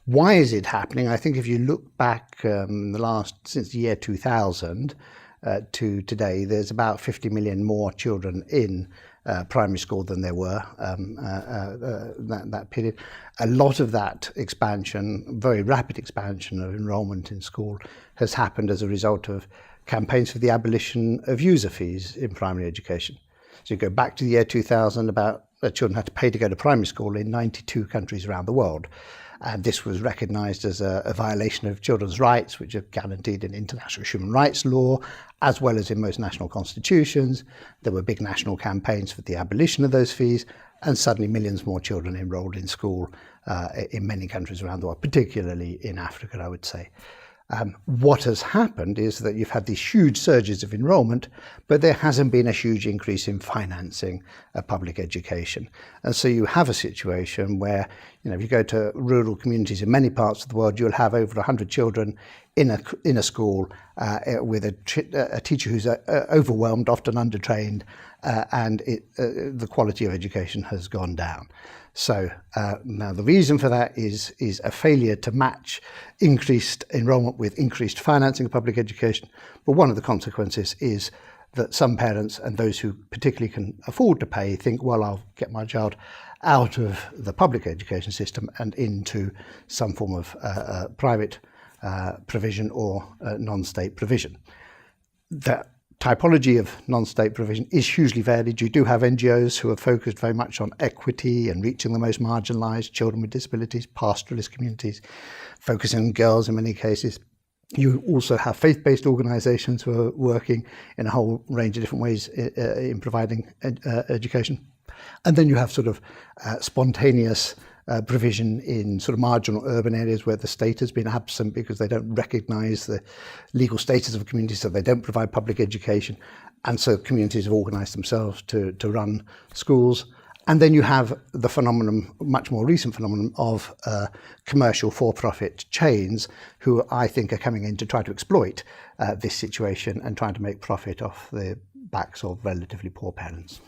Why is it happening? I think if you look back since the year 2000 to today, there's about 50 million more children in primary school than there were that period. A lot of that expansion, very rapid expansion of enrolment in school, has happened as a result of campaigns for the abolition of user fees in primary education. So you go back to the year 2000, about children had to pay to go to primary school in 92 countries around the world. And this was recognised as a violation of children's rights, which are guaranteed in international human rights law, as well as in most national constitutions. There were big national campaigns for the abolition of those fees, and suddenly millions more children enrolled in school in many countries around the world, particularly in Africa, I would say. What has happened is that you've had these huge surges of enrolment, but there hasn't been a huge increase in financing public education. And so you have a situation where, if you go to rural communities in many parts of the world, you'll have over 100 children in a school with a teacher who's overwhelmed, often undertrained, and the quality of education has gone down. So now the reason for that is a failure to match increased enrolment with increased financing of public education. But one of the consequences is that some parents, and those who particularly can afford to pay, think, well, I'll get my child out of the public education system and into some form of private provision or non-state provision. The typology of non-state provision is hugely varied. You do have NGOs who are focused very much on equity and reaching the most marginalised children with disabilities, pastoralist communities, focusing on girls in many cases. You also have faith-based organisations who are working in a whole range of different ways in providing education. And then you have sort of spontaneous provision in sort of marginal urban areas where the state has been absent because they don't recognise the legal status of a community, so they don't provide public education. And so communities have organised themselves to run schools. And then you have the phenomenon, much more recent phenomenon, of commercial for-profit chains who I think are coming in to try to exploit this situation and trying to make profit off the backs of relatively poor parents.